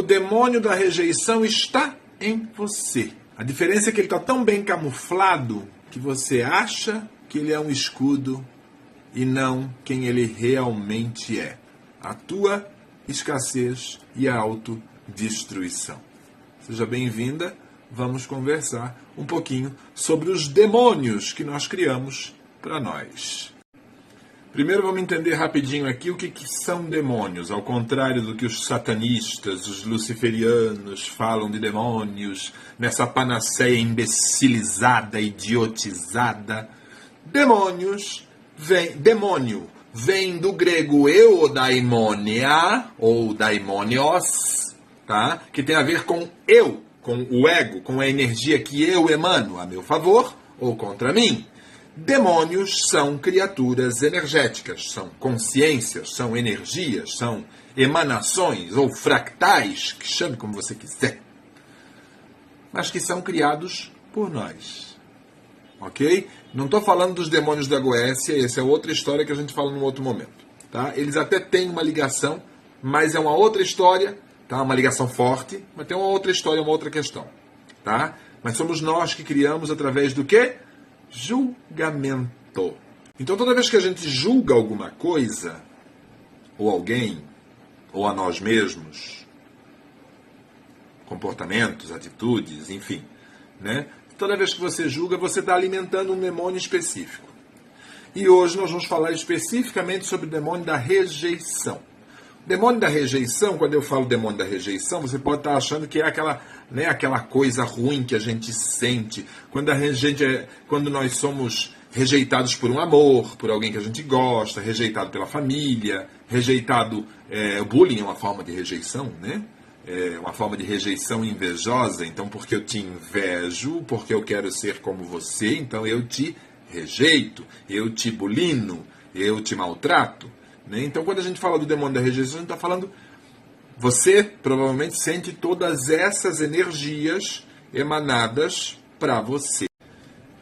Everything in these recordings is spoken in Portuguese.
demônio da rejeição está em você. A diferença é que ele está tão bem camuflado que você acha que ele é um escudo e não quem ele realmente é. A tua escassez e a autodestruição. Seja bem-vinda, vamos conversar um pouquinho sobre os demônios que nós criamos para nós. Primeiro vamos entender rapidinho aqui o que são demônios, ao contrário do que os satanistas, os luciferianos falam de demônios, nessa panaceia imbecilizada, idiotizada. Demônio vem do grego eudaimonia, ou daimonios, tá? Que tem a ver com eu, com o ego, com a energia que eu emano a meu favor ou contra mim. Demônios são criaturas energéticas, são consciências, são energias, são emanações ou fractais, que chame como você quiser, mas que são criados por nós. Ok? Não estou falando dos demônios da Goécia, essa é outra história que a gente fala num outro momento. Tá? Eles até têm uma ligação, mas é uma outra história, tá? Uma ligação forte, mas tem uma outra história, uma outra questão. Tá? Mas somos nós que criamos através do quê? Julgamento. Então toda vez que a gente julga alguma coisa, ou alguém, ou a nós mesmos, comportamentos, atitudes, enfim, né? Toda vez que você julga, você está alimentando um demônio específico. E hoje nós vamos falar especificamente sobre o demônio da rejeição. O demônio da rejeição, quando eu falo demônio da rejeição, você pode estar achando que é aquela coisa ruim que a gente sente quando nós somos rejeitados por um amor, por alguém que a gente gosta, rejeitado pela família, rejeitado... O bullying é uma forma de rejeição, né? É uma forma de rejeição invejosa. Então, porque eu te invejo, porque eu quero ser como você, então eu te rejeito, eu te bulino, eu te maltrato. Né? Então, quando a gente fala do demônio da rejeição, a gente está falando... Você provavelmente sente todas essas energias emanadas para você.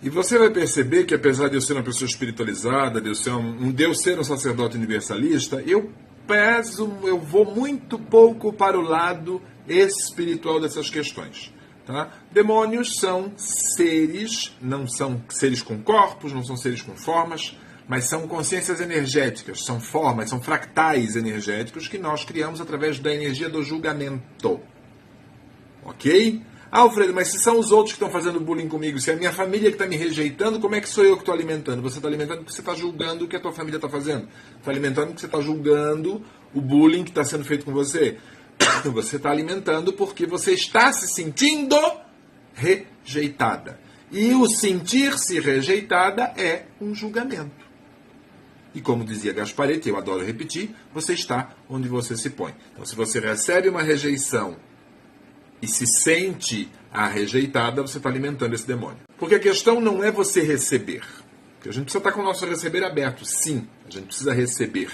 E você vai perceber que, apesar de eu ser uma pessoa espiritualizada, de eu ser um sacerdote universalista, eu vou muito pouco para o lado espiritual dessas questões. Tá? Demônios são seres, não são seres com corpos, não são seres com formas, mas são consciências energéticas, são formas, são fractais energéticos que nós criamos através da energia do julgamento. Ok? Alfredo, mas se são os outros que estão fazendo bullying comigo, se é a minha família que está me rejeitando, como é que sou eu que estou alimentando? Você está alimentando porque você está julgando o que a tua família está fazendo. Está alimentando porque você está julgando o bullying que está sendo feito com você. Você está alimentando porque você está se sentindo rejeitada. E o sentir-se rejeitada é um julgamento. E como dizia Gasparetti, eu adoro repetir, você está onde você se põe. Então, se você recebe uma rejeição e se sente a rejeitada, você está alimentando esse demônio. Porque a questão não é você receber. Porque a gente precisa estar com o nosso receber aberto. Sim, a gente precisa receber.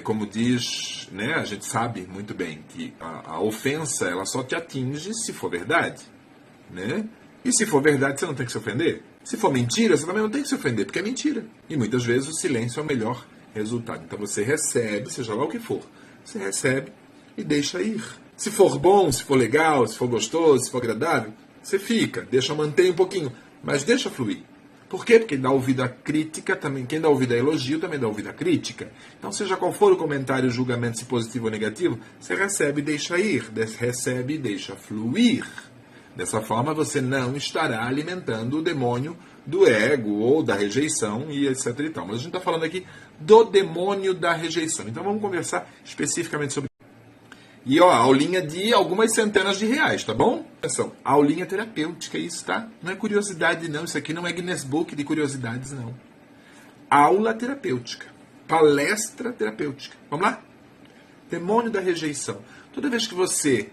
Como diz, né, a gente sabe muito bem que a ofensa ela só te atinge se for verdade. Né? E se for verdade, você não tem que se ofender. Se for mentira, você também não tem que se ofender, porque é mentira. E muitas vezes o silêncio é o melhor resultado. Então você recebe, seja lá o que for, você recebe e deixa ir. Se for bom, se for legal, se for gostoso, se for agradável, você fica, mantém um pouquinho, mas deixa fluir. Por quê? Porque dá ouvido à crítica também. Quem dá ouvido a elogio também dá ouvido à crítica. Então, seja qual for o comentário, o julgamento, se positivo ou negativo, você recebe e deixa ir, recebe e deixa fluir. Dessa forma, você não estará alimentando o demônio do ego ou da rejeição e etc. e tal. Mas a gente está falando aqui do demônio da rejeição. Então, vamos conversar especificamente sobre isso. E, aulinha de algumas centenas de reais, tá bom? Atenção, aulinha terapêutica, isso, tá? Não é curiosidade, não. Isso aqui não é Guinness Book de curiosidades, não. Aula terapêutica. Palestra terapêutica. Vamos lá? Demônio da rejeição. Toda vez que você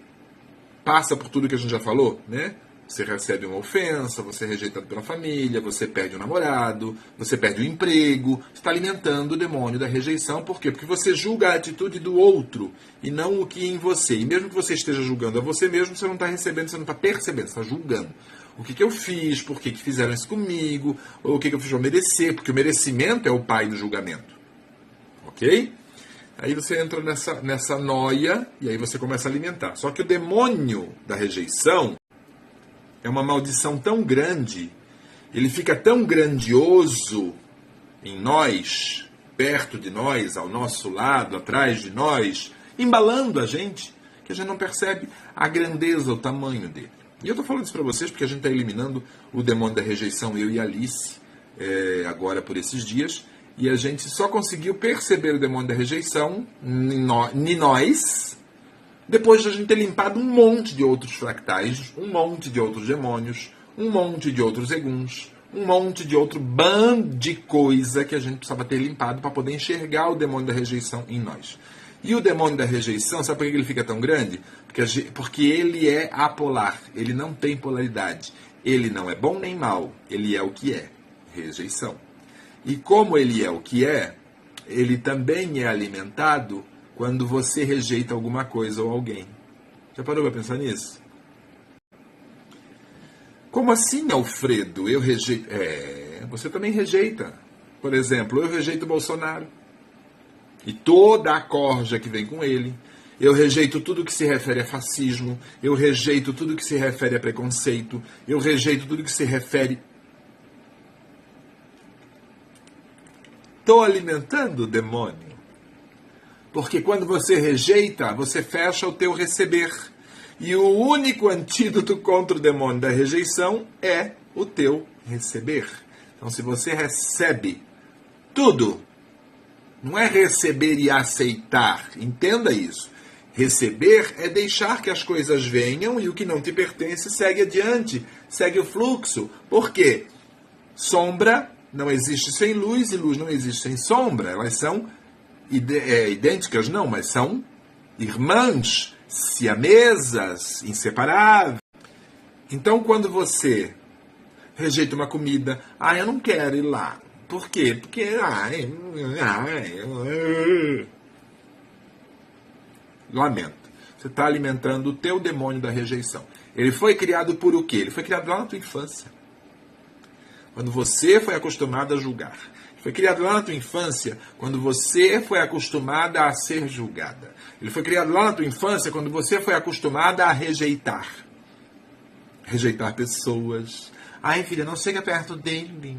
passa por tudo que a gente já falou, né? Você recebe uma ofensa, você é rejeitado pela família, você perde um namorado, você perde o emprego. Você está alimentando o demônio da rejeição. Por quê? Porque você julga a atitude do outro e não o que em você. E mesmo que você esteja julgando a você mesmo, você não está recebendo, você não está percebendo, você está julgando. O que eu fiz, por que fizeram isso comigo, ou o que eu fiz para merecer, porque o merecimento é o pai do julgamento. Ok? Aí você entra nessa noia e aí você começa a alimentar. Só que o demônio da rejeição é uma maldição tão grande, ele fica tão grandioso em nós, perto de nós, ao nosso lado, atrás de nós, embalando a gente, que a gente não percebe a grandeza, o tamanho dele. E eu estou falando isso para vocês porque a gente está eliminando o demônio da rejeição, eu e Alice, agora por esses dias, e a gente só conseguiu perceber o demônio da rejeição em nós, depois de a gente ter limpado um monte de outros fractais, um monte de outros demônios, um monte de outros eguns, um monte de outro bando de coisa que a gente precisava ter limpado para poder enxergar o demônio da rejeição em nós. E o demônio da rejeição, sabe por que ele fica tão grande? Porque ele é apolar, ele não tem polaridade. Ele não é bom nem mal, ele é o que é, rejeição. E como ele é o que é, ele também é alimentado quando você rejeita alguma coisa ou alguém. Já parou para pensar nisso? Como assim, Alfredo? Eu rejeito... você também rejeita. Por exemplo, eu rejeito o Bolsonaro. E toda a corja que vem com ele. Eu rejeito tudo que se refere a fascismo. Eu rejeito tudo que se refere a preconceito. Eu rejeito tudo que se refere... Estou alimentando o demônio. Porque quando você rejeita, você fecha o teu receber. E o único antídoto contra o demônio da rejeição é o teu receber. Então, se você recebe tudo, não é receber e aceitar, entenda isso. Receber é deixar que as coisas venham e o que não te pertence segue adiante, segue o fluxo. Por quê? Sombra não existe sem luz e luz não existe sem sombra. Elas são idênticas, não, mas são irmãs, siamesas, inseparáveis. Então, quando você rejeita uma comida, eu não quero ir lá. Por quê? Porque, lamento. Você está alimentando o teu demônio da rejeição. Ele foi criado por o quê? Ele foi criado lá na tua infância. Quando você foi acostumado a julgar. Foi criado lá na tua infância, quando você foi acostumada a ser julgada. Ele foi criado lá na tua infância, quando você foi acostumada a rejeitar. Rejeitar pessoas. Ai, filha, não chega perto dele.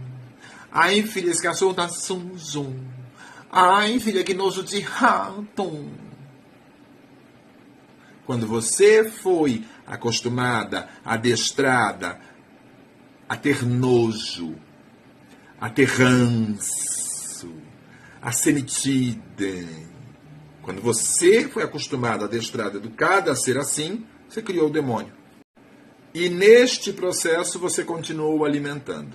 Ai, filha, esse cachorro tá sujo. Ai, filha, que nojo de rato. Quando você foi acostumada, adestrada, a ter nojo, a ter ranço, a ser metida. Quando você foi acostumado, adestrado, educado a ser assim, você criou o demônio. E neste processo você continuou alimentando.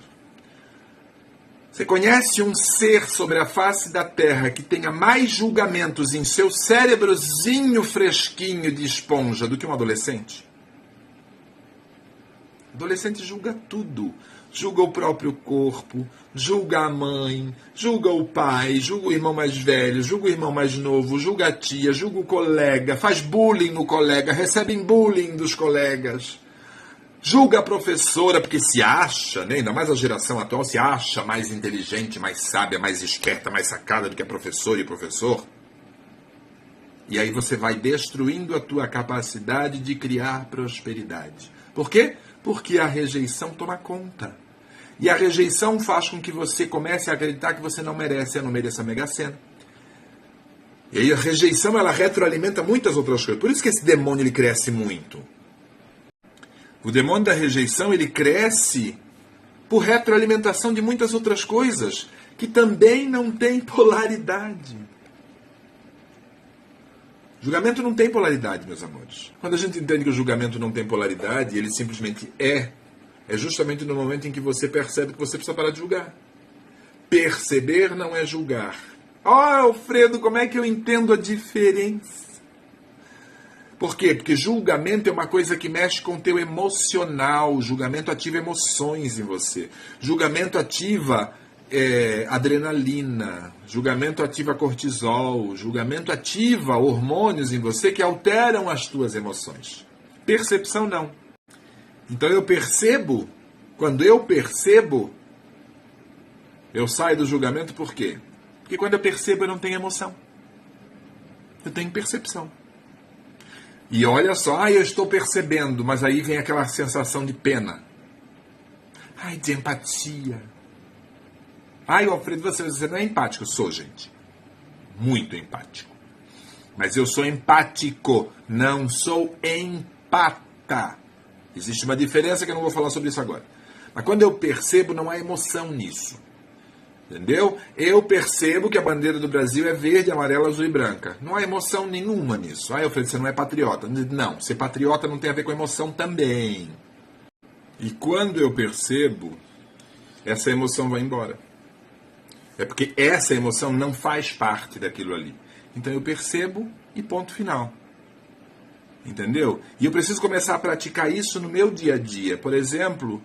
Você conhece um ser sobre a face da Terra que tenha mais julgamentos em seu cérebrozinho fresquinho de esponja do que um adolescente? Adolescente julga tudo. Julga o próprio corpo, julga a mãe, julga o pai, julga o irmão mais velho, julga o irmão mais novo, julga a tia, julga o colega, faz bullying no colega, recebe bullying dos colegas. Julga a professora porque se acha, né, ainda mais a geração atual, se acha mais inteligente, mais sábia, mais esperta, mais sacada do que a professora e o professor. E aí você vai destruindo a tua capacidade de criar prosperidade. Por quê? Porque a rejeição toma conta. E a rejeição faz com que você comece a acreditar que você não merece, eu não mereço a Mega Sena. E aí a rejeição, ela retroalimenta muitas outras coisas. Por isso que esse demônio, ele cresce muito. O demônio da rejeição, ele cresce por retroalimentação de muitas outras coisas que também não têm polaridade. Julgamento não tem polaridade, meus amores. Quando a gente entende que o julgamento não tem polaridade, ele simplesmente é justamente no momento em que você percebe que você precisa parar de julgar. Perceber não é julgar. Alfredo, como é que eu entendo a diferença? Por quê? Porque julgamento é uma coisa que mexe com o teu emocional. Julgamento ativa emoções em você. Julgamento ativa adrenalina. Julgamento ativa cortisol. Julgamento ativa hormônios em você que alteram as tuas emoções. Percepção não. Então eu percebo, quando eu percebo, eu saio do julgamento por quê? Porque quando eu percebo eu não tenho emoção. Eu tenho percepção. E olha só, eu estou percebendo, mas aí vem aquela sensação de pena. De empatia. Alfredo, você não é empático. Eu sou, gente. Muito empático. Mas eu sou empático, não sou empata. Existe uma diferença que eu não vou falar sobre isso agora. Mas quando eu percebo, não há emoção nisso. Entendeu? Eu percebo que a bandeira do Brasil é verde, amarela, azul e branca. Não há emoção nenhuma nisso. Alfredo, você não é patriota. Não, ser patriota não tem a ver com emoção também. E quando eu percebo, essa emoção vai embora. É porque essa emoção não faz parte daquilo ali. Então eu percebo e ponto final. Entendeu? E eu preciso começar a praticar isso no meu dia a dia. Por exemplo,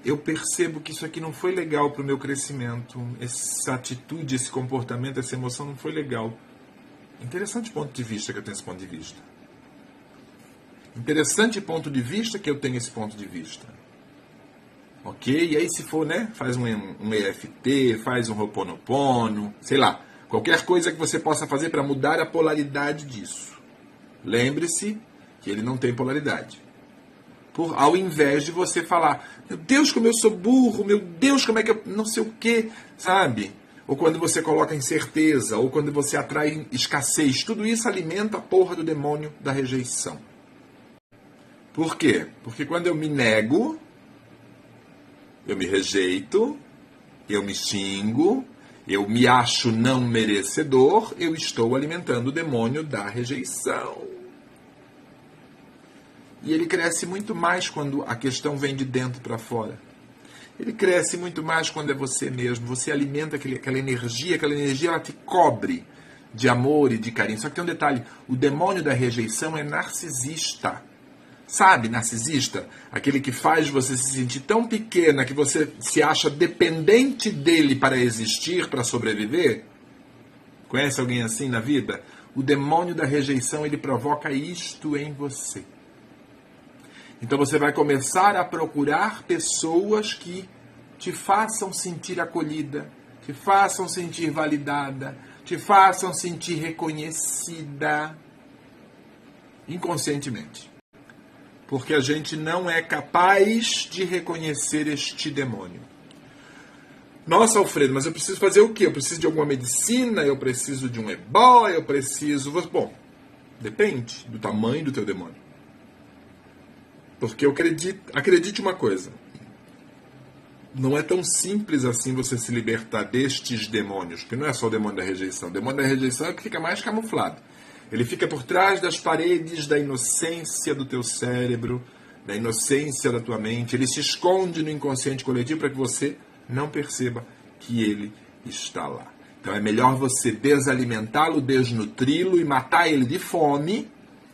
eu percebo que isso aqui não foi legal para o meu crescimento. Essa atitude, esse comportamento, essa emoção não foi legal. Interessante ponto de vista que eu tenho esse ponto de vista. Interessante ponto de vista que eu tenho esse ponto de vista. Ok? E aí se for, né? Faz um EFT, faz um Ho'oponopono, sei lá. Qualquer coisa que você possa fazer para mudar a polaridade disso. Lembre-se que ele não tem polaridade. Ao invés de você falar, meu Deus, como eu sou burro, meu Deus, como é que eu... não sei o quê, sabe? Ou quando você coloca incerteza, ou quando você atrai escassez. Tudo isso alimenta a porra do demônio da rejeição. Por quê? Porque quando eu me nego, eu me rejeito, eu me xingo, eu me acho não merecedor, eu estou alimentando o demônio da rejeição. E ele cresce muito mais quando a questão vem de dentro para fora. Ele cresce muito mais quando é você mesmo. Você alimenta aquela energia ela te cobre de amor e de carinho. Só que tem um detalhe, o demônio da rejeição é narcisista. Sabe, narcisista? Aquele que faz você se sentir tão pequena que você se acha dependente dele para existir, para sobreviver. Conhece alguém assim na vida? O demônio da rejeição, ele provoca isto em você. Então você vai começar a procurar pessoas que te façam sentir acolhida, te façam sentir validada, te façam sentir reconhecida inconscientemente. Porque a gente não é capaz de reconhecer este demônio. Nossa, Alfredo, mas eu preciso fazer o quê? Eu preciso de alguma medicina? Eu preciso de um ebó? Eu preciso... Bom, depende do tamanho do teu demônio. Porque eu acredite uma coisa. Não é tão simples assim você se libertar destes demônios. Porque não é só o demônio da rejeição. O demônio da rejeição é o que fica mais camuflado. Ele fica por trás das paredes da inocência do teu cérebro, da inocência da tua mente. Ele se esconde no inconsciente coletivo para que você não perceba que ele está lá. Então é melhor você desalimentá-lo, desnutri-lo e matar ele de fome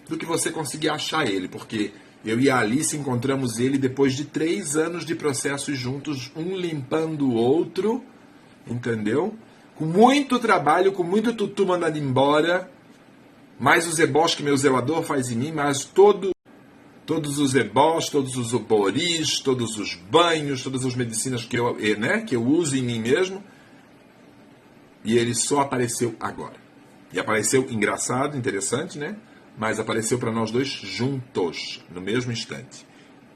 do que você conseguir achar ele. Porque eu e a Alice encontramos ele depois de 3 anos de processos juntos, um limpando o outro, entendeu? Com muito trabalho, com muito tutu mandado embora, mais os ebós que meu zelador faz em mim, mais todos os ebós, todos os oboris, todos os banhos, todas as medicinas que eu uso em mim mesmo, e ele só apareceu agora. E apareceu engraçado, interessante, né? Mas apareceu para nós dois juntos, no mesmo instante.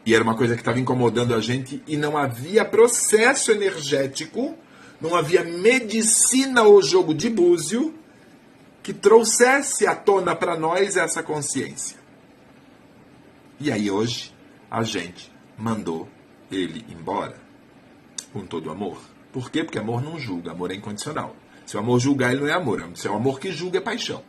E era uma coisa que estava incomodando a gente e não havia processo energético, não havia medicina ou jogo de búzio que trouxesse à tona para nós essa consciência. E aí hoje a gente mandou ele embora com todo amor. Por quê? Porque amor não julga, amor é incondicional. Se o amor julgar, ele não é amor. Se é o amor que julga, é paixão.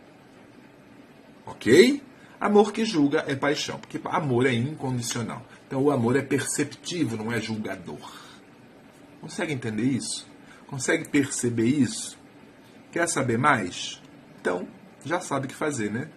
Ok? Amor que julga é paixão, porque amor é incondicional. Então o amor é perceptivo, não é julgador. Consegue entender isso? Consegue perceber isso? Quer saber mais? Então, já sabe o que fazer, né?